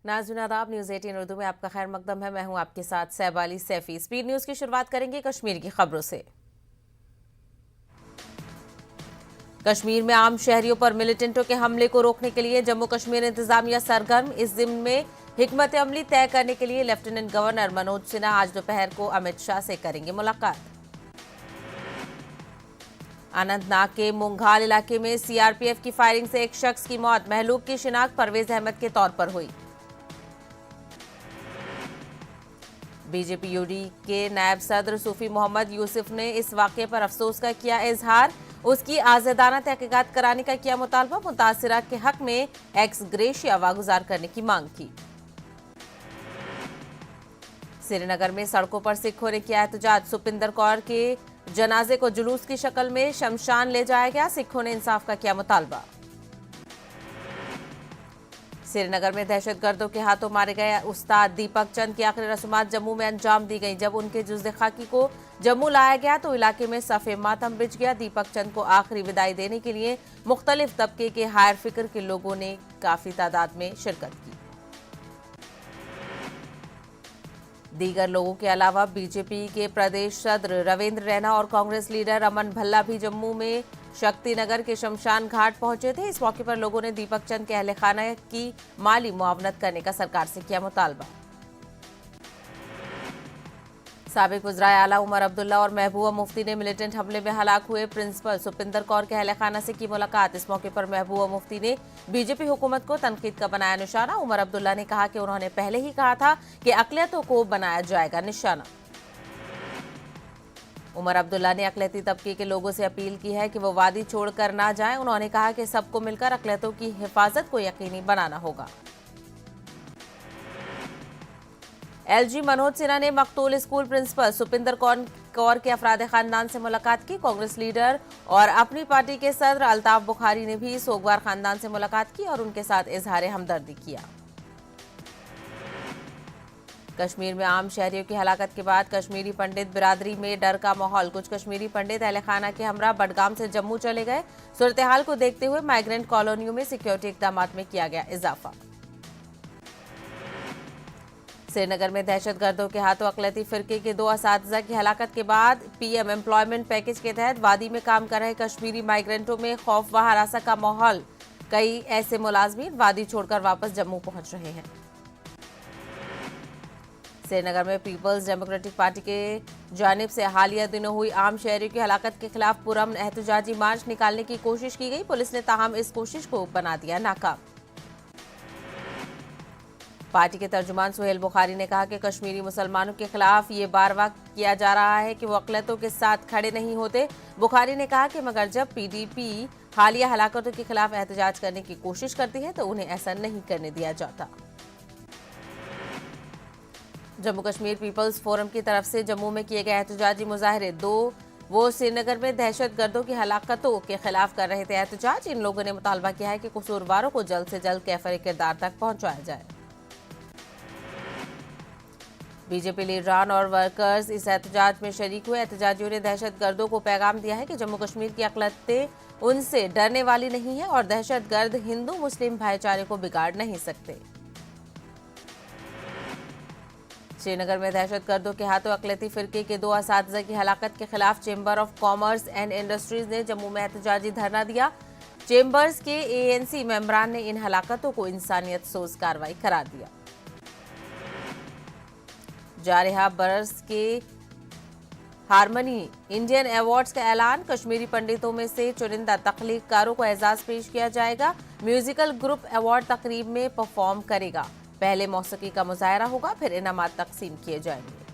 नाज़रीन आदाब, न्यूज़ 18 उर्दू में आपका खैर मकदम है। मैं हूं आपके साथ सैबाली सैफी। स्पीड न्यूज़ की शुरुआत करेंगे कश्मीर की खबरों से। कश्मीर में आम शहरियों पर मिलिटेंटों के हमले को रोकने के लिए जम्मू कश्मीर इंतजामिया सरगर्म। इस जिम्न में हिकमत अमली तय करने के लिए लेफ्टिनेंट गवर्नर मनोज सिन्हा आज दोपहर को अमित शाह से करेंगे मुलाकात। अनंतनाग के मुंगहाल इलाके में सीआरपीएफ की फायरिंग से एक शख्स की मौत। महलूक की शिनाख्त परवेज अहमद के तौर पर हुई। बीजेपी यूडी के नायब सदर सूफी मोहम्मद यूसुफ ने इस वाक़े पर अफसोस का किया इजहार। उसकी आज़ादाना तहकीकात कराने का किया मुतालबा। मुतासिरा के हक में एक्स ग्रेशिया वागुजार करने की मांग की। श्रीनगर में सड़कों पर सिखों ने किया एहतजाज। सुपिंदर कौर के जनाजे को जुलूस की शक्ल में शमशान ले जाया गया। सिखों ने इंसाफ का किया मुतालबा। श्रीनगर में दहशतगर्दों के हाथों मारे गए उस्ताद दीपक चंद की आखिरी रस्मात जम्मू में अंजाम दी गई। जब उनके जुज़् खाकी को जम्मू लाया गया तो इलाके में सफ़े मातम बिछ गया। दीपक चंद को आखिरी विदाई देने के लिए मुख्तलिफ तबके के हायर फिक्र के लोगों ने काफ़ी तादाद में शिरकत की। दीगर लोगों के अलावा बीजेपी के प्रदेश सदर रविंद्र रैना और कांग्रेस लीडर अमन भल्ला भी जम्मू में शक्ति नगर के शमशान घाट पहुंचे थे। इस मौके पर लोगों ने दीपक चंद के अहले खाना की माली मुआवनत करने का सरकार से किया मुतालबा। साबिक वज़राए आला उमर अब्दुल्ला और महबूबा मुफ्ती ने मिलिटेंट हमले में हलाक हुए प्रिंसिपल सुपिंदर कौर के अहले खाना से की मुलाकात। इस मौके पर महबूबा मुफ्ती ने बीजेपी हुकूमत को तनकीद का बनाया निशाना। उमर अब्दुल्ला ने कहा कि उन्होंने पहले ही कहा था कि अक़लियतों को बनाया जाएगा निशाना। उमर अब्दुल्ला ने अक़लियती तबके के लोगों से अपील की है कि वो वादी छोड़कर ना जाएं। उन्होंने कहा कि सबको मिलकर अक़लियतों की हिफाजत को यकीनी बनाना होगा। एलजी मनोज सिन्हा ने मकतूल स्कूल प्रिंसिपल सुपिंदर कौर के अफराद खानदान से मुलाकात की। कांग्रेस लीडर और अपनी पार्टी के सदर अल्ताफ बुखारी ने भी सोगवार खानदान से मुलाकात की और उनके साथ इजहार हमदर्दी किया। कश्मीर में आम शहरियों की हलाकत के बाद कश्मीरी पंडित बिरादरी में डर का माहौल। कुछ कश्मीरी पंडित अहले खाना के हमरा बडगाम से जम्मू चले गए। सूरत हाल को देखते हुए माइग्रेंट कॉलोनियों में सिक्योरिटी इकदाम में किया गया इजाफा। श्रीनगर में दहशतगर्दों के हाथों अक़लियती फिरके के 2 असातिज़ा की हलाकत के बाद पीएम एम्प्लॉयमेंट पैकेज के तहत वादी में काम कर रहे कश्मीरी माइग्रेंटों में खौफ व हरासा का माहौल। कई ऐसे मुलाजमीन वादी छोड़कर वापस जम्मू पहुंच रहे हैं। श्रीनगर में पीपल्स डेमोक्रेटिक पार्टी के जानिब से हालिया दिनों हुई आम शहरियों की हलाकत के खिलाफ पुरअमन एहतजाजी मार्च निकालने की कोशिश की गई। पुलिस ने ताहम इस कोशिश को बना दिया नाकाम। पार्टी के तर्जुमान सुहेल बुखारी ने कहा कि कश्मीरी मुसलमानों के खिलाफ ये बार-बार किया जा रहा है कि वो अक़लियतों के साथ खड़े नहीं होते। बुखारी ने कहा कि मगर जब पीडीपी हालिया हलाकतों के खिलाफ एहतजाज करने की कोशिश करती है तो उन्हें ऐसा नहीं करने दिया जाता। जम्मू कश्मीर पीपल्स फोरम की तरफ से जम्मू में किए गए एहतजाजी मुजाहरे वो श्रीनगर में दहशतगर्दों की हलाकतों के खिलाफ कर रहे थे एहतजाज। इन लोगों ने मुतालबा किया है कि कसूरवारों को जल्द से जल्द कैफर किरदार तक पहुंचाया जाए। बीजेपी लीडरान और वर्कर्स इस एहतजाज में शरीक हुए। एहतजाजियों ने दहशतगर्दों को पैगाम दिया है कि जम्मू कश्मीर की अक़लियतें उनसे डरने वाली नहीं है और दहशतगर्द हिंदू मुस्लिम भाईचारे को बिगाड़ नहीं सकते। श्रीनगर में दहशतगर्दों के हाथों अक़लियती फिरके के 2 असातिज़ा की हलाकत के खिलाफ chamber of commerce and industries ने जम्मू में एहतजाजी धरना दिया। चेंबर्स के एएनसी मेंबरान ने इन हलाकतों को इंसानियत सोज कार्रवाई करार दिया। जारिहा बरस के हारमनी इंडियन अवार्ड्स का ऐलान। कश्मीरी पंडितों में से चुनिंदा तख्लीककारों को एजाज पेश किया जाएगा। म्यूजिकल ग्रुप अवार्ड तकरीब में परफॉर्म करेगा। पहले मौसीकी का मुजाहरा होगा, फिर इनामात तकसीम किए जाएंगे।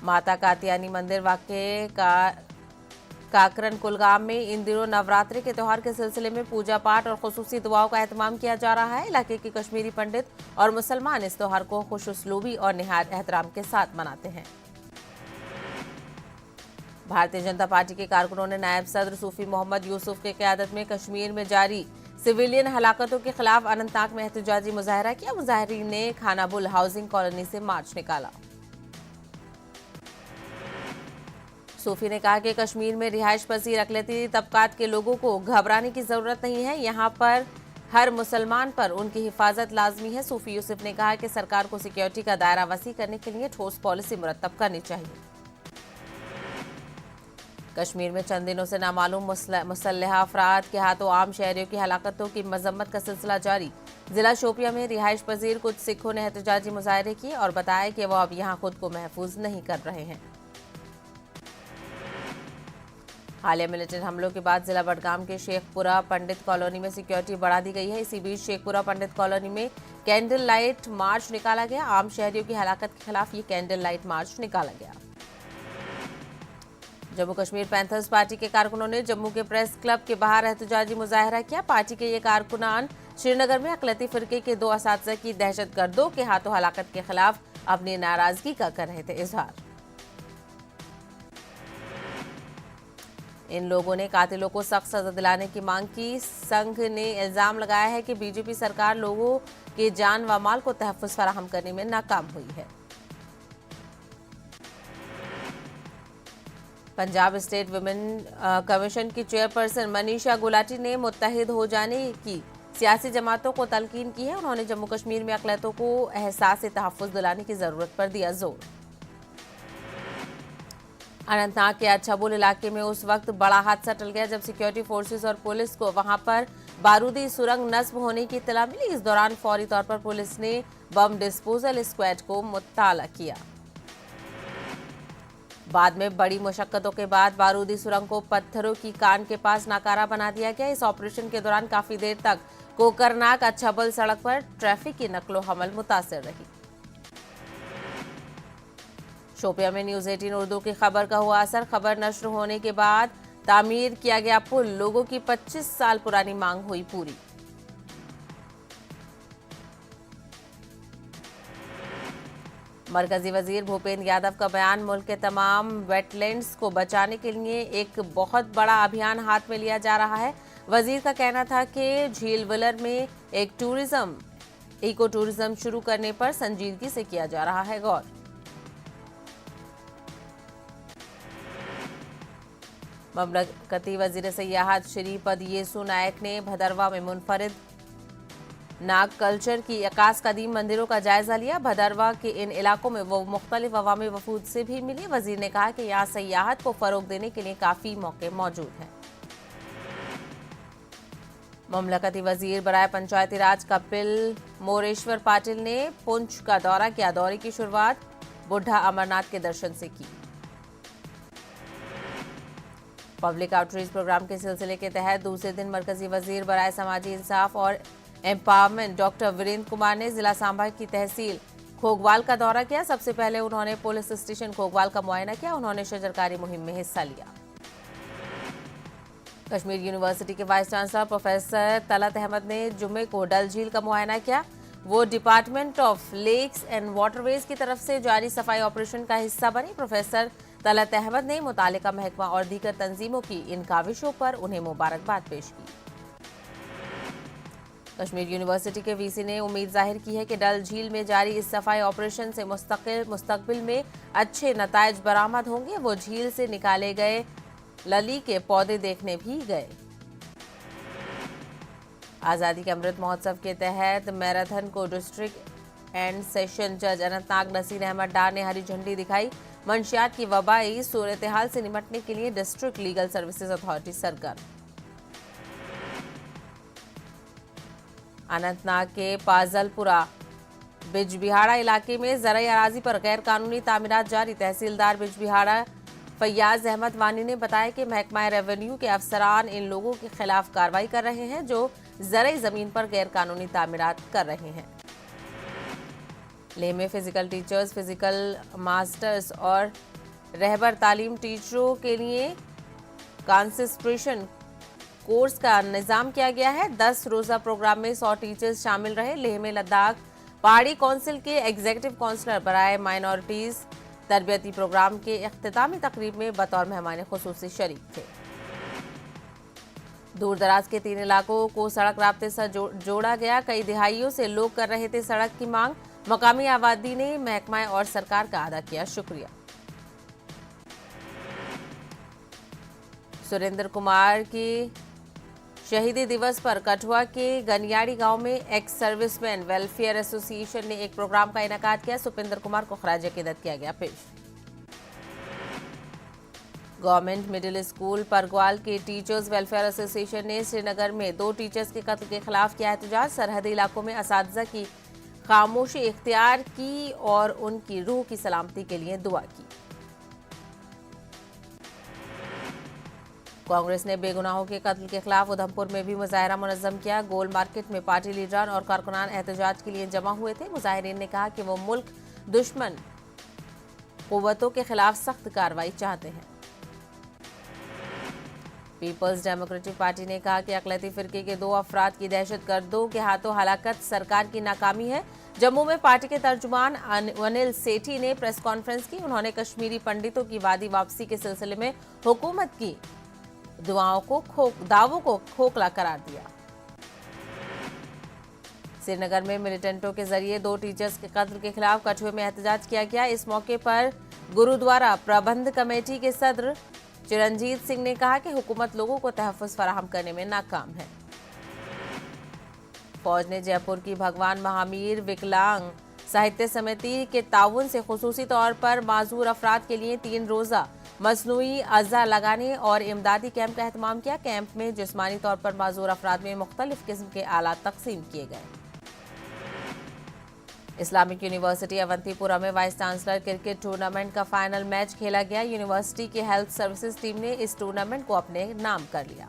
माता कात्यायनी मंदिर वाक़े का काकरन कुलगाम में इन दिनों नवरात्रि के त्यौहार के सिलसिले में पूजा पाठ और खुसूसी दुआओं का एहतमाम किया जा रहा है। इलाके के कश्मीरी पंडित और मुसलमान इस त्यौहार को खुशउस्लूबी और निहायत एहतराम के साथ मनाते हैं। भारतीय जनता पार्टी के कारकुनों ने नायब सदर सूफी मोहम्मद यूसुफ की क़यादत में कश्मीर में जारी सिविलियन हलाकतों के खिलाफ अनंतनाग में एहतजाजी मुजाहरा किया। मुजाहरीन ने खानाबुल हाउसिंग कॉलोनी से मार्च निकाला। सूफी ने कहा कि कश्मीर में रिहाइश पजीर अक़लियती तबकात के लोगों को घबराने की जरूरत नहीं है। यहाँ पर हर मुसलमान पर उनकी हिफाजत लाजमी है। सूफी यूसुफ ने कहा कि सरकार को सिक्योरिटी का दायरा वसी करने के लिए ठोस पॉलिसी मुरतब करनी चाहिए। कश्मीर में चंद दिनों से नामालूम मुसल्लह अफराद के हाथों आम शहरियों की हलाकतों की मजम्मत का सिलसिला जारी। जिला शोपिया में रिहाइश पजीर कुछ सिखों ने एहतजाजी मुजाहरे किए और बताया कि वो अब यहाँ खुद को महफूज नहीं कर रहे हैं। हालिया मिलिटेंट हमलों के बाद जिला बडगाम के शेखपुरा पंडित कॉलोनी में सिक्योरिटी बढ़ा दी गई है। इसी बीच शेखपुरा पंडित कॉलोनी में कैंडल लाइट मार्च निकाला गया। आम शहरियों की हलाकत के खिलाफ ये कैंडल लाइट मार्च निकाला गया। जम्मू कश्मीर पैंथर्स पार्टी के कारकुनों ने जम्मू के प्रेस क्लब के बाहर एहतजाजी मुजाहरा किया। पार्टी के ये कारकुनान श्रीनगर में अकलती फिरके के 2 असातिज़ा की दहशतगर्दों के हाथों हलाकत के खिलाफ अपनी नाराजगी का कर रहे थे इजहार। इन लोगों ने कातिलों को सख्त सजा दिलाने की मांग की। संघ ने इल्जाम लगाया है कि बीजेपी सरकार लोगों के जान व माल को तहफ़्फ़ुज़ फराहम करने में नाकाम हुई है। पंजाब स्टेट वुमेन कमीशन की चेयरपर्सन मनीषा गुलाटी ने मुत्तहिद हो जाने की सियासी जमातों को तलकीन की है। उन्होंने जम्मू कश्मीर में अक़लियतों को एहसास तहफ़्फ़ुज़ दिलाने की ज़रूरत पर दिया जोर। अनंतनाग के अच्छाबुल इलाके में उस वक्त बड़ा हादसा टल गया जब सिक्योरिटी फोर्सेस और पुलिस को वहां पर बारूदी सुरंग नस्ब होने की इत्तला मिली। इस दौरान फौरी तौर पर पुलिस ने बम डिस्पोजल स्क्वाड को मुत्तला किया। बाद में बड़ी मुशक्कतों के बाद बारूदी सुरंग को पत्थरों की कान के पास नाकारा बना दिया गया। इस ऑपरेशन के दौरान काफी देर तक कोकरनाग अच्छाबुल सड़क पर ट्रैफिक की नकलो हमल मुतासिर रही। शोपिया में न्यूज 18 उर्दू की खबर का हुआ असर। खबर नश्र होने के बाद तामीर किया गया पुल, लोगों की 25 साल पुरानी मांग हुई पूरी। मरकजी वजीर भूपेंद्र यादव का बयान, मुल्क के तमाम वेटलैंड्स को बचाने के लिए एक बहुत बड़ा अभियान हाथ में लिया जा रहा है। वजीर का कहना था कि झील विलर में एक इको टूरिज्म शुरू करने पर संजीदगी से किया जा रहा है गौर। ममलकती वजीर सयाहत शरीपद येसु नायक ने भदरवा में मुनफरिद नाग कल्चर की 81 कदीम मंदिरों का जायजा लिया। भदरवा के इन इलाकों में वो मुख्तलिफ अवामी वफूद से भी मिले। वजीर ने कहा कि यहाँ सयाहत को फरोग देने के लिए काफी मौके मौजूद हैं। ममलकती वजीर बराए पंचायती राज कपिल मोरेश्वर पाटिल ने पुंछ का दौरा किया। दौरे की शुरुआत बुढ़ा अमरनाथ के दर्शन से की। पब्लिक आउटरीच प्रोग्राम के सिलसिले के तहत दूसरे दिन मरकजी वजीर बराए समाजी इंसाफ और एम्पावरमेंट डॉक्टर वीरेंद्र कुमार ने जिला सांबा की तहसील खोगवाल का दौरा किया। सबसे पहले उन्होंने पुलिस स्टेशन खोगवाल का मुआयना किया। उन्होंने शजरकारी मुहिम में हिस्सा लिया। कश्मीर यूनिवर्सिटी के vice chancellor professor Talat Ahmad ने जुम्मे को डल झील का मुआयना किया। वो department of lakes and waterways की तरफ से जारी सफाई ऑपरेशन का हिस्सा बनी। प्रोफेसर तलत अहमद ने मुतालिका महकमा और दीगर तंजीमों की इन काविशों पर उन्हें मुबारकबाद पेश की। कश्मीर यूनिवर्सिटी के वीसी ने उम्मीद जाहिर की है कि डल झील में जारी इस सफाई ऑपरेशन से मुस्तकबिल में अच्छे नतायज बरामद होंगे। वो झील से निकाले गए लली के पौधे देखने भी गए। आज़ादी के अमृत महोत्सव के तहत मैराथन को डिस्ट्रिक्ट एंड सेशन जज अनंतनाग नसीर अहमद डार ने हरी झंडी दिखाई। मंशियात की वबाई सूरत हाल से निपटने के लिए डिस्ट्रिक्ट लीगल सर्विसेज अथॉरिटी सरगर्म। अनंतनाग के पाजलपुरा बिजबिहाड़ा इलाके में ज़राई अराजी पर गैर कानूनी तामीरात जारी। तहसीलदार बिजबिहाड़ा फैयाज अहमद वानी ने बताया कि महकमा रेवेन्यू के अफसरान इन लोगों के खिलाफ कार्रवाई कर रहे हैं जो ज़राई ज़मीन पर गैर कानूनी तामीरात कर रहे हैं। लेह में फिजिकल टीचर्स, फिजिकल मास्टर्स और रहबर तालीम टीचरों के लिए कंसंट्रेशन कोर्स का निजाम किया गया है। 10 रोजा प्रोग्राम में 100 टीचर्स शामिल रहे। लेह में लद्दाख पहाड़ी काउंसिल के एग्जीक्यूटिव काउंसलर बराए माइनॉरिटीज तरबियती प्रोग्राम के इख्तितामी तकरीब में बतौर मेहमान खुसूसी शरीक थे। दूर दराज के 3 इलाकों को सड़क राब्ते से जोड़ा गया। कई दिहाइयों से लोग कर रहे थे सड़क की मांग। मकामी आबादी ने महकमा और सरकार का अदा किया शुक्रिया। सुरेंद्र कुमार की शहीदी दिवस पर कठुआ के गनियाड़ी गांव में एक्स सर्विसमैन वेलफेयर एसोसिएशन ने एक प्रोग्राम का इनेकाद किया। सुपेंद्र कुमार को खराज अकीदत किया गया पेश। गवर्नमेंट मिडिल स्कूल परग्वाल के टीचर्स वेलफेयर एसोसिएशन ने श्रीनगर में 2 टीचर्स के कत्ल के खिलाफ किया एहतजाज। सरहदी इलाकों में असातिज़ा की खामोशी इख्तियार की और उनकी रूह की सलामती के लिए दुआ की। कांग्रेस ने बेगुनाहों के कत्ल के खिलाफ उधमपुर में भी मुजाहरा मुनज़्ज़म किया। गोल मार्केट में पार्टी लीडरान और कारकुनान एहतजाज के लिए जमा हुए थे। मुजाहिरीन ने कहा कि वो मुल्क दुश्मन कुव्वतों के खिलाफ सख्त कार्रवाई चाहते हैं। पीपल्स डेमोक्रेटिक पार्टी ने कहा कि अक़लियती फ़िरके के 2 अफराद की दहशतगर्दों के हाथों हलाकत सरकार की नाकामी है। जम्मू में पार्टी के तर्जुमान अनिल सेठी ने प्रेस कॉन्फ्रेंस की। उन्होंने कश्मीरी पंडितों की वादी वापसी के सिलसिले में हुकूमत की दावों को खोखला करार दिया। श्रीनगर में मिलिटेंटों के जरिए 2 टीचर्स के कत्ल के खिलाफ कठुए में एहतजाज किया गया। इस मौके पर गुरुद्वारा प्रबंध कमेटी के सदर चिरंजीत सिंह ने कहा कि हुकूमत लोगों को तहफ़्फ़ुज़ फराहम करने में नाकाम है। फौज ने जयपुर की भगवान महावीर विकलांग साहित्य समिति के ताउन से खुसूसी तौर पर माजूर अफराद के लिए 3 रोज़ा मसनूई अज़ा लगाने और इमदादी कैंप का एहतमाम किया। कैंप में जिस्मानी तौर पर माजूर अफराद में मुख्तलिफ किस्म के आलात तकसीम किए गए। इस्लामिक यूनिवर्सिटी अवंतीपुरा में वाइस चांसलर क्रिकेट टूर्नामेंट का फाइनल मैच खेला गया। यूनिवर्सिटी की हेल्थ सर्विसेज टीम ने इस टूर्नामेंट को अपने नाम कर लिया।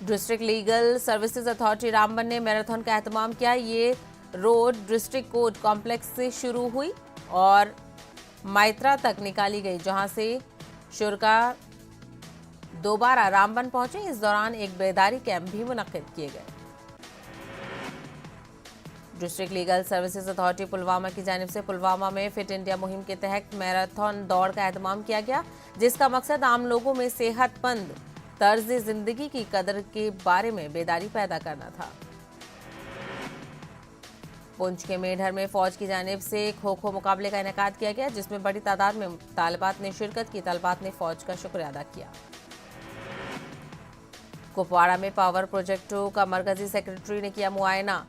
District legal services authority Ramban ने मैराथन का एहतमाम किया। ये रोड डिस्ट्रिक्ट कोर्ट कॉम्प्लेक्स से शुरू हुई और माइत्रा तक निकाली गई, जहां से शुरका दोबारा रामबन पहुंचे। इस दौरान एक बेदारी कैंप भी मुनक्किद किए गए। District legal services authority Pulwama की जानिब से पुलवामा में फिट इंडिया मुहिम के तहत मैराथन दौड़ का एहतमाम किया गया, जिसका मकसद आम लोगों में सेहतमंद तर्ज जिंदगी की कदर के बारे में बेदारी पैदा करना था। पुंछ के मेढर में फौज की जानिब से खो-खो मुकाबले का इनेकाद किया गया, जिसमें बड़ी तादाद में तालिबात ने शिरकत की। तालिबात ने फौज का शुक्रिया अदा किया। कुपवाड़ा में पावर प्रोजेक्टों का मरकजी सेक्रेटरी ने किया मुआयना।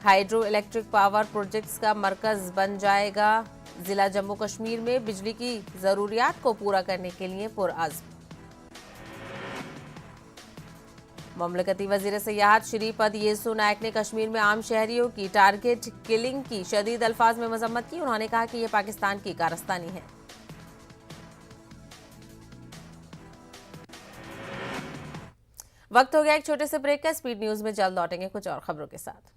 हाइड्रो इलेक्ट्रिक पावर प्रोजेक्ट्स का मरकज बन जाएगा। जिला जम्मू कश्मीर में बिजली की जरूरियात को पूरा करने के लिए पुरअज़्म। ममलकती वजीर सियाहत श्रीपद येसु नायक ने कश्मीर में आम शहरियों की टारगेट किलिंग की शदीद अल्फाज में मजम्मत की। उन्होंने कहा कि यह पाकिस्तान की कारस्तानी है। वक्त हो गया एक छोटे से ब्रेक का। स्पीड न्यूज में जल्द लौटेंगे कुछ और खबरों के साथ।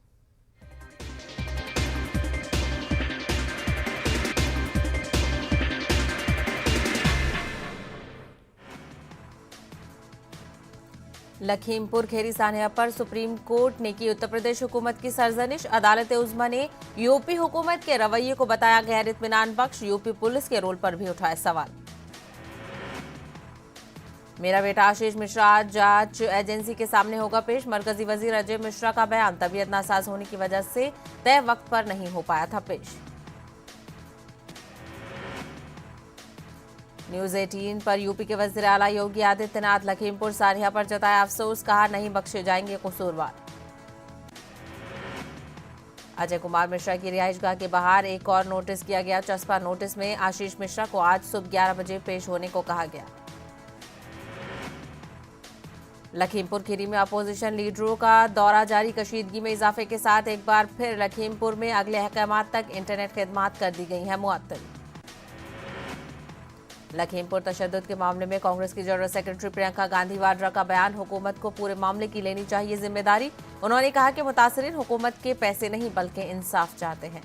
लखीमपुर खेरी सान्या पर सुप्रीम कोर्ट ने की उत्तर प्रदेश हुकूमत की सरजनिश। अदालत उज़्मा ने यूपी हुकूमत के रवैये को बताया गैर इत्मीनान बख्श। यूपी पुलिस के रोल पर भी उठाए सवाल। मेरा बेटा आशीष मिश्रा आज जांच एजेंसी के सामने होगा पेश। मरकजी वजीर अजय मिश्रा का बयान तबीयत नासाज होने की वजह से तय वक्त पर नहीं हो पाया था पेश। न्यूज 18 पर यूपी के वज़ीर आला योगी आदित्यनाथ लखीमपुर सानिया पर जताया अफसोस, कहा नहीं बख्शे जाएंगे कसूरवार। अजय कुमार मिश्रा की रिहाइशगाह के बाहर एक और नोटिस किया गया। चस्पा नोटिस में आशीष मिश्रा को आज सुबह 11 बजे पेश होने को कहा गया। लखीमपुर खीरी में अपोजिशन लीडरों का दौरा जारी। कशीदगी में इजाफे के साथ एक बार फिर लखीमपुर में अगले अहकामात तक इंटरनेट खिदमात कर दी गई है मुअत्तल। लखीमपुर तशद्दुद के मामले में कांग्रेस की जनरल सेक्रेटरी प्रियंका गांधी वाड्रा का बयान। हुकूमत को पूरे मामले की लेनी चाहिए जिम्मेदारी। उन्होंने कहा कि मुतासरीन हुकूमत के पैसे नहीं बल्कि इंसाफ चाहते हैं।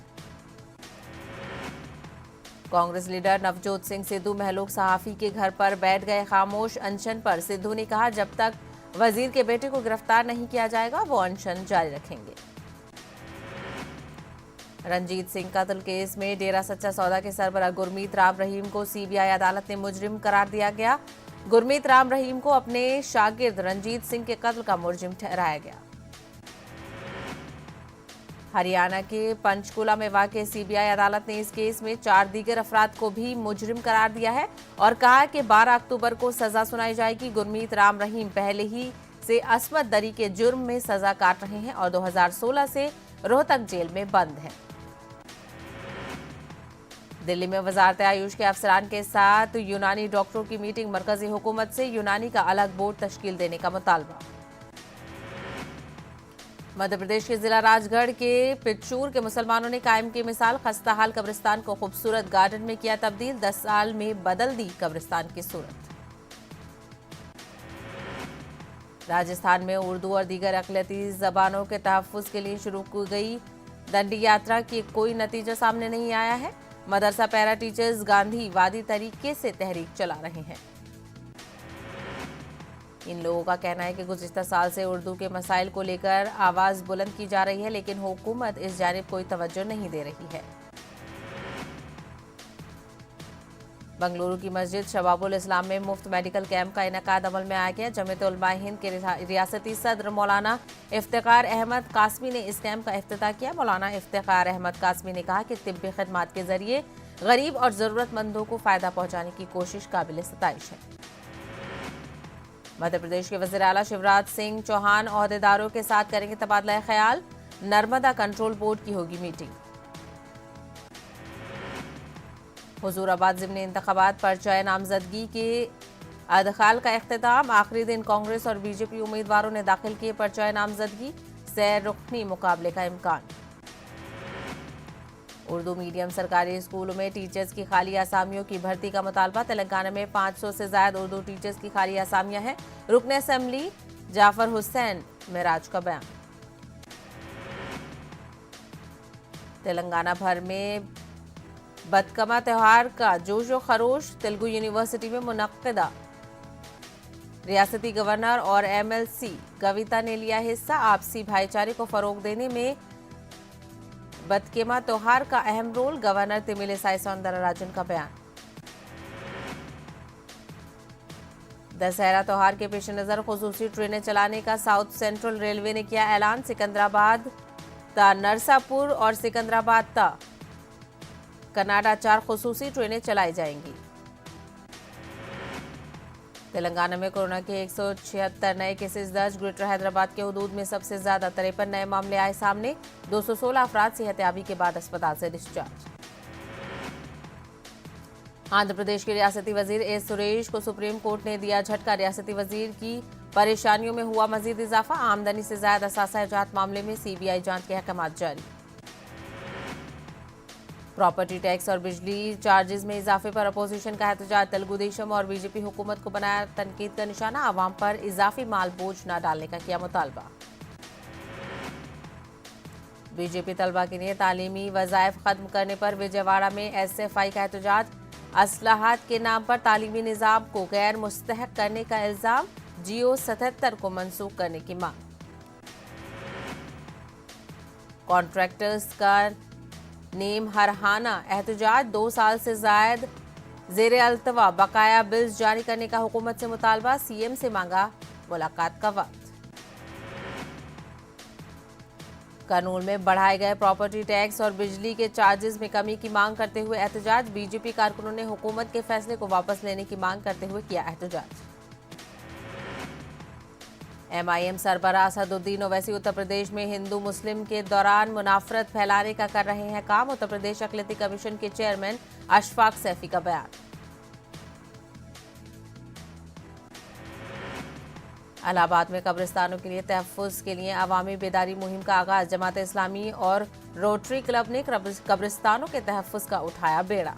कांग्रेस लीडर नवजोत सिंह सिद्धू महलूक सहाफी के घर पर बैठ गए खामोश अनशन पर। सिद्धू ने कहा जब तक वजीर के बेटे को गिरफ्तार नहीं किया जाएगा वो अनशन जारी रखेंगे। रंजीत सिंह कत्ल केस में डेरा सच्चा सौदा के सरबराह गुरमीत राम रहीम को सीबीआई अदालत ने मुजरिम करार दिया गया। गुरमीत राम रहीम को अपने शागिर्द रंजीत सिंह के कत्ल का मुलजिम ठहराया गया। हरियाणा के पंचकुला में वाक़ सीबीआई अदालत ने इस केस में 4 दीगर अफराद को भी मुजरिम करार दिया है और कहा कि 12 अक्टूबर को सजा सुनाई जाएगी। गुरमीत राम रहीम पहले ही से अस्मत दरी के जुर्म में सजा काट रहे हैं और 2016 से रोहतक जेल में बंद हैं। दिल्ली में वजारत आयुष के अफसरान के साथ यूनानी डॉक्टरों की मीटिंग, मरकजी हुकूमत से यूनानी का अलग बोर्ड तश्कील देने का मुतालबा। मध्य प्रदेश के जिला राजगढ़ के पिच्चूर के मुसलमानों ने कायम की मिसाल, खस्ताहाल कब्रिस्तान को खूबसूरत गार्डन में किया तब्दील, 10 साल में बदल दी कब्रिस्तान की सूरत। राजस्थान में उर्दू और दीगर अक़लियती ज़बानों के तहफ़्फ़ुज़ के लिए शुरू की गई दंडी यात्रा की कोई नतीजा सामने नहीं आया है। मदरसा पैरा टीचर्स गांधी वादी तरीके से तहरीक चला रहे हैं। इन लोगों का कहना है कि गुज़िश्ता साल से उर्दू के मसाइल को लेकर आवाज़ बुलंद की जा रही है, लेकिन हुकूमत इस जानिब कोई तवज्जो नहीं दे रही है। बंगलुरु की मस्जिद शबाबुल इस्लाम में मुफ्त मेडिकल कैंप का इनेकाद अमल में आ गया। जमीयत उलमा हिंद के रियासती सदर मौलाना इफ्तिकार अहमद कासमी ने इस कैंप का इफ्तिताह किया। मौलाना इफ्तिकार अहमद कासमी ने कहा कि तिब्बी खदमात के जरिए गरीब और ज़रूरतमंदों को फ़ायदा पहुँचाने की कोशिश काबिल सताइश है। मध्य प्रदेश के वज़ीर आला शिवराज सिंह चौहान ओहदेदारों के साथ करेंगे तबादला ख्याल, नर्मदा कंट्रोल बोर्ड की होगी मीटिंग। हुजूराबाद ज़िमनी इंतखाबात पर पर्चा नामजदगी के अदखाल का इख्तिताम, आखिरी दिन कांग्रेस और बीजेपी उम्मीदवारों ने दाखिल किए पर्चा नामजदगी, सैर रुखनी मुकाबले का इम्कान। उर्दू मीडियम सरकारी स्कूलों में टीचर्स की खाली आसामियों की भर्ती का मुतालबा, तेलंगाना में 500 से ज्यादा उर्दू टीचर्स की खाली आसामियां हैं। रुकन असेंबली जाफर हुसैन मेराज का बयान। तेलंगाना भर में बतकमा त्योहार का जोशो खरोश, तेलुगु यूनिवर्सिटी में मुनक्किदा। रियासती गवर्नर और एमएलसी कविता ने लिया हिस्सा, आपसी भाईचारे को फरोग देने में बतकेमा त्योहार का अहम रोल, गवर्नर तिमिलिसाई सौंदरराजन का बयान। दशहरा त्योहार के पेश नजर खुसूसी ट्रेनें चलाने का साउथ सेंट्रल रेलवे ने किया ऐलान, सिकंदराबाद ता नरसापुर और सिकंदराबाद ता कनाडा 4 खुसूसी ट्रेनें चलाई जाएंगी। तेलंगाना में कोरोना के 176 नए केसेस दर्ज, ग्रेटर हैदराबाद के हुदूद में सबसे ज्यादा 53 नए मामले आए सामने, 216 अफराद सेहतियाबी के बाद अस्पताल से डिस्चार्ज। आंध्र प्रदेश के रियासती वजीर एस सुरेश को सुप्रीम कोर्ट ने दिया झटका, रियासती वजीर की परेशानियों में हुआ मजीद इजाफा, आमदनी से ज्यादा असासा जात मामले में सीबीआई जांच के अहकामात जारी। प्रॉपर्टी टैक्स और बिजली चार्जेस में इजाफे पर अपोजिशन का एहतजाज, तेलुगु देशम और बीजेपी हुकूमत को बनाया तनकीद का निशाना, आवाम पर इजाफी माल बोझ न डालने का किया मुतालबा। बीजेपी तलबा के लिए तालीमी वज़ाइफ खत्म करने पर विजयवाड़ा में एसएफआई का एहतजाज, असलाहत के नाम पर तालीमी निज़ाम को गैर मुस्तहक करने का इल्जाम, जियो 77 को मनसूख करने की मांग। कॉन्ट्रैक्टर्स का नेम हरहाना एहतजाज, 2 साल से जायद जेर अल्तवा बकाया बिल्स जारी करने का हुकूमत से मुतालबा, सीएम से मांगा मुलाकात का वक्त। कानून में बढ़ाए गए प्रॉपर्टी टैक्स और बिजली के चार्जेस में कमी की मांग करते हुए एहतजाज, बीजेपी कारकुनों ने हुकूमत के फैसले को वापस लेने की मांग करते हुए किया एहतजाज। एमआईएम सरबराह असदुद्दीन ओवैसी उत्तर प्रदेश में हिंदू मुस्लिम के दौरान मुनाफरत फैलाने का कर रहे हैं काम, उत्तर प्रदेश अक़लियती कमीशन के चेयरमैन अशफाक सैफी का बयान। इलाहाबाद में कब्रिस्तानों के लिए तहफ़्फ़ुज़ के लिए अवामी बेदारी मुहिम का आगाज, जमात इस्लामी और रोटरी क्लब ने कब्रिस्तानों के तहफ़्फ़ुज़ का उठाया बेड़ा।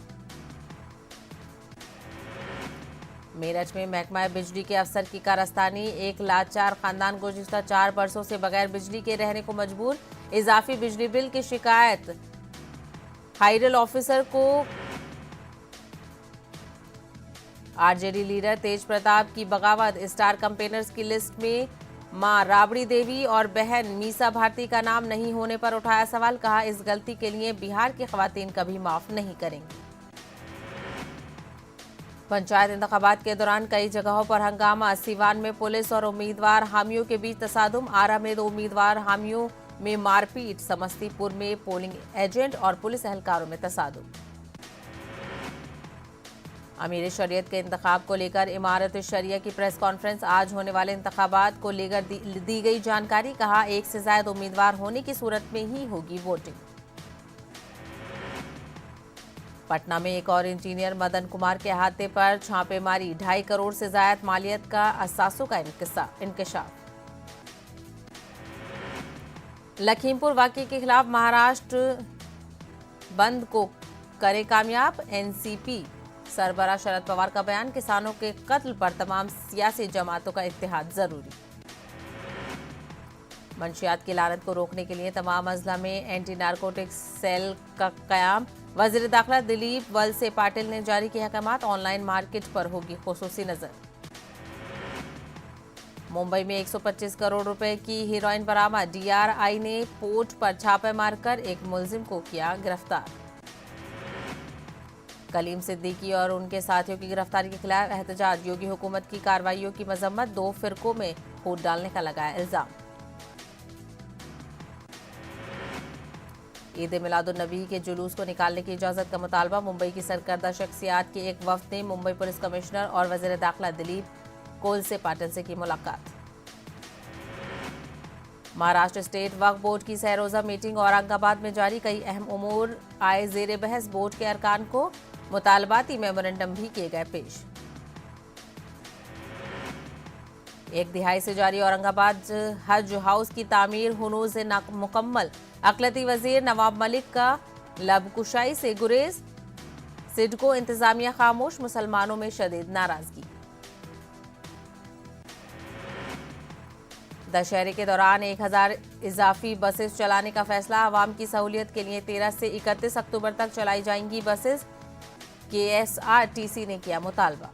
मेरठ में महकमा बिजली के अफसर की कारस्तानी, 1 लाचार खानदान गुज़िश्ता 4 बरसों से बगैर बिजली के रहने को मजबूर, इजाफी बिजली बिल की शिकायत हाईडल ऑफिसर को। आरजेडी लीडर तेज प्रताप की बगावत, स्टार कैंपेनर्स की लिस्ट में मां राबड़ी देवी और बहन मीसा भारती का नाम नहीं होने पर उठाया सवाल, कहा इस गलती के लिए बिहार की खवातीन कभी माफ नहीं करेंगी। पंचायत इंतखाबात के दौरान कई जगहों पर हंगामा, सीवान में पुलिस और उम्मीदवार हामियों के बीच तसादुम, आरा में 2 उम्मीदवार हामियों में मारपीट, समस्तीपुर में पोलिंग एजेंट और पुलिस एहलकारों में तसादुम। अमीर शरीयत के इंतखाब को लेकर इमारत शरिया की प्रेस कॉन्फ्रेंस। आज होने वाले इंतखाबात को लेकर दी गई जानकारी। कहा, एक से ज्यादा उम्मीदवार होने की सूरत में ही होगी वोटिंग। पटना में एक और इंजीनियर मदन कुमार के अहाते पर छापेमारी। 2.5 करोड़ से ज्यादा मालियत का असासों का इंकशाफ। लखीमपुर वाकये के खिलाफ महाराष्ट्र बंद को करे कामयाब। एनसीपी सरबराह शरद पवार का बयान। किसानों के कत्ल पर तमाम सियासी जमातों का इत्तेहाद जरूरी। मंशियात की लानत को रोकने के लिए तमाम अजला में एंटी नारकोटिक्स सेल का कयाम। वजीर दाखिला दिलीप वलसे पाटिल ने जारी किए अहकामात। ऑनलाइन मार्केट पर होगी खुसूसी नजर। मुंबई में 125 करोड़ रुपए की हीरोइन बरामद। डीआरआई ने पोर्ट पर छापे मारकर एक मुलजिम को किया गिरफ्तार। कलीम सिद्दीकी और उनके साथियों की गिरफ्तारी के खिलाफ एहतजाज। योगी हुकूमत की कार्रवाइयों की मजम्मत। 2 फिरकों में फूट डालने का लगाया इल्जाम। ईद मिलादुन्नबी के जुलूस को निकालने की इजाजत का मुतालबा। मुंबई की सरकर्दा शख्सियात के एक वफ्द ने मुंबई पुलिस कमिश्नर और वजीर दाखिला दिलीप कोलसे पाटिल से की मुलाकात। महाराष्ट्र स्टेट वक्फ बोर्ड की सहरोजा मीटिंग औरंगाबाद में जारी। कई अहम उमूर आए जेर बहस। बोर्ड के अरकान को मुतालबाती मेमोरेंडम भी किए गए पेश। 1 दिहाई से जारी औरंगाबाद हज हाउस की तामीर हुनूर से मुकम्मल। अकलती वजीर नवाब मलिक का लबकुशाई से गुरेज। सिडको इंतजामिया खामोश। मुसलमानों में शदीद नाराजगी। दशहरे के दौरान 1000 इजाफी बसेस चलाने का फैसला। आवाम की सहूलियत के लिए 13 से 31 अक्टूबर तक चलाई जाएंगी बसेस। केएसआरटीसी ने किया मुतालबा।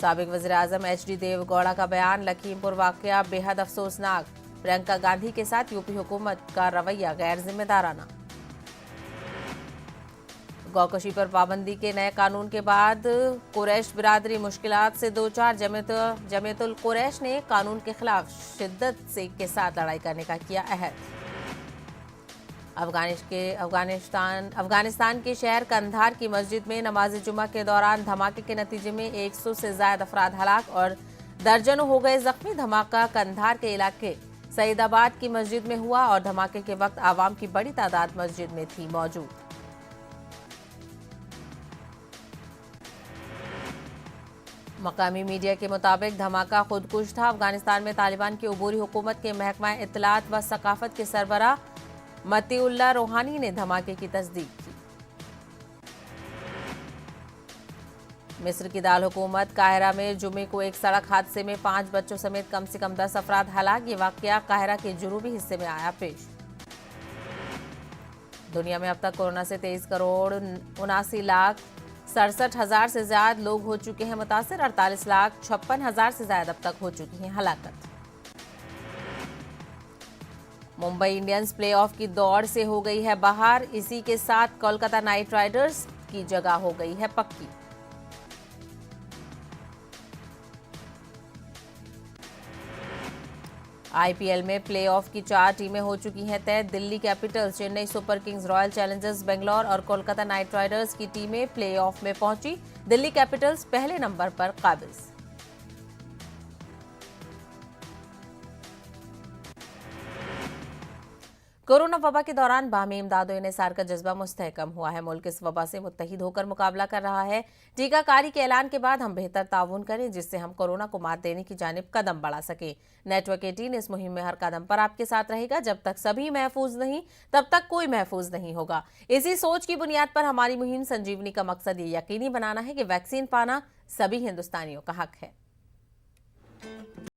साबिक वज़ीर आज़म एचडी देवगौड़ा का बयान। लखीमपुर वाकया बेहद अफसोसनाक। प्रियंका गांधी के साथ यूपी हुकूमत का रवैया गैर जिम्मेदाराना। गौकशी पर पाबंदी के नए कानून के बाद कुरैश बिरादरी मुश्किलात से 2-4। जमीयतुल कुरैश ने कानून के खिलाफ शिद्दत के साथ लड़ाई करने का किया अहद। अफगानिस्तान के शहर कंधार की मस्जिद में नमाज जुमा के दौरान धमाके के नतीजे में 100 से ज्यादा अफराद हलाक और दर्जनों हो गए जख्मी। धमाका कंधार के इलाके सईदाबाद की मस्जिद में हुआ और धमाके के वक्त आवाम की बड़ी तादाद मस्जिद में थी मौजूद। मकामी मीडिया के मुताबिक धमाका खुदकुश था। अफगानिस्तान में तालिबान की अबूरी हुकूमत के महकमा इत्तलात व सकाफत के सरबराह मतीउल्लाह रूहानी ने धमाके की तस्दीक की। मिस्र की दाल हुकूमत काहिरा में जुमे को एक सड़क हादसे में 5 बच्चों समेत कम से कम 10 अफराद हलाक। ये वाकया काहिरा के जुनूबी हिस्से में आया पेश। दुनिया में अब तक कोरोना से 23 करोड़ 79 लाख 67 हजार से ज्यादा लोग हो चुके हैं मुतासिर। 48 लाख 56 हजार से ज्यादा अब तक हो चुकी है हलाकत। मुंबई इंडियंस प्लेऑफ की दौड़ से हो गई है बाहर। इसी के साथ कोलकाता नाइट राइडर्स की जगह हो गई है पक्की। आईपीएल में प्लेऑफ की 4 टीमें हो चुकी हैं तय। Delhi Capitals, Chennai super Kings, royal Challengers Bangalore और कोलकाता नाइट राइडर्स की टीमें प्लेऑफ में पहुंची। दिल्ली कैपिटल्स पहले नंबर पर काबिज। कोरोना वबा के दौरान बाहमी इमदाद और इन्हिसार का जज्बा मुस्तहकम हुआ है। मुल्क इस वबा से मुत्तहिद होकर मुकाबला कर रहा है। टीकाकारी के ऐलान के बाद हम बेहतर ताउन करें जिससे हम कोरोना को मात देने की जानिब कदम बढ़ा सकें। नेटवर्क 18 इस मुहिम में हर कदम पर आपके साथ रहेगा। जब तक सभी महफूज नहीं तब तक कोई महफूज नहीं होगा। इसी सोच की बुनियाद पर हमारी मुहिम संजीवनी का मकसद ये यकीनी बनाना है कि वैक्सीन पाना सभी हिंदुस्तानियों का हक है।